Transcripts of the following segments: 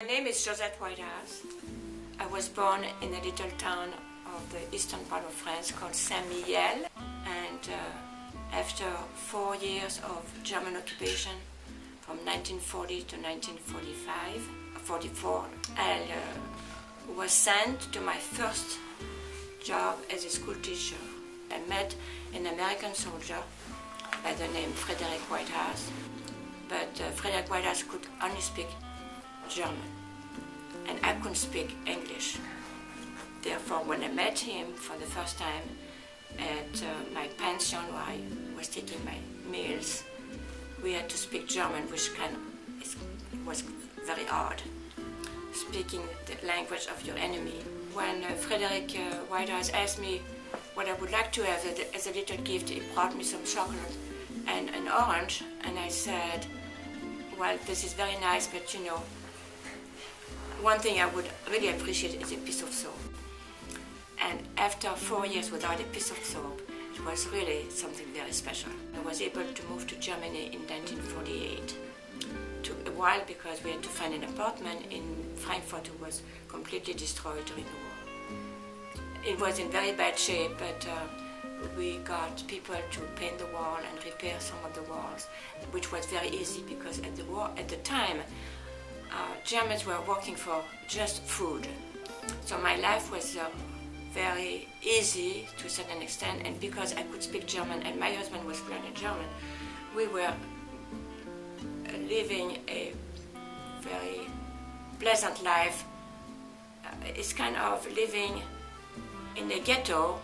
My name is Josette Whitehouse. I was born in a little town of the eastern part of France called Saint-Mihiel, and after 4 years of German occupation from 1940 to 1944, I was sent to my first job as a school teacher. I met an American soldier by the name Frederick Whitehouse, but Frederick Whitehouse could only speak German, and I couldn't speak English. Therefore, when I met him for the first time at my pension where I was taking my meals, we had to speak German, which was very hard, speaking the language of your enemy. When Frederick Whitehouse asked me what I would like to have as a little gift, he brought me some chocolate and an orange, and I said, well, this is very nice, but you know, one thing I would really appreciate is a piece of soap. And after 4 years without a piece of soap, it was really something very special. I was able to move to Germany in 1948. Took a while because we had to find an apartment in Frankfurt who was completely destroyed during the war. It was in very bad shape, but we got people to paint the wall and repair some of the walls, which was very easy because at the time, Germans were working for just food. So my life was very easy to a certain extent, and because I could speak German and my husband was fluent German, we were living a very pleasant life. It's kind of living in a ghetto.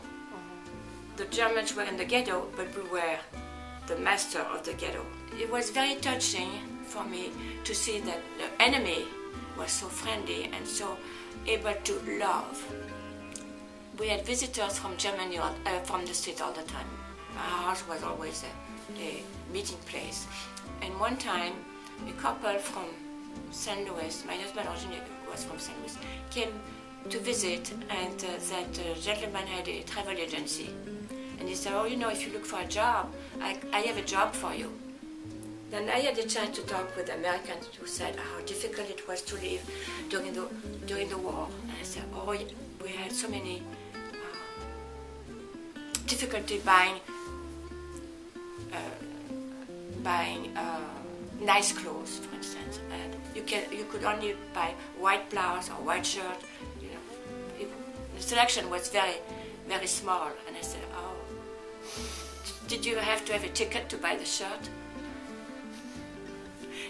The Germans were in the ghetto, but we were the master of the ghetto. It was very touching for me to see that the enemy was so friendly and so able to love. We had visitors from Germany, from the street all the time. Our house was always a meeting place. And one time, a couple from St. Louis, my husband originally was from St. Louis, came to visit, and that gentleman had a travel agency. And he said, oh, you know, if you look for a job, I have a job for you. Then I had a chance to talk with Americans who said how difficult it was to live during the war. And I said, oh, we had so many difficulty buying nice clothes, for instance. And you could only buy white blouse or white shirt. You know, the selection was very, very small. And I said, oh, did you have to have a ticket to buy the shirt?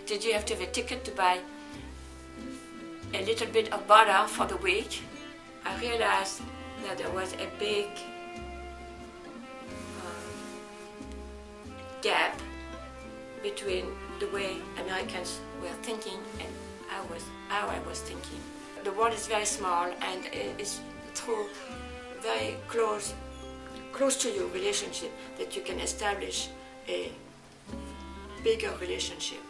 Did you have to have a ticket to buy a little bit of butter for the week? I realized that there was a big gap between the way Americans were thinking and how I was thinking. The world is very small, and it's through very close to you relationship that you can establish a bigger relationship.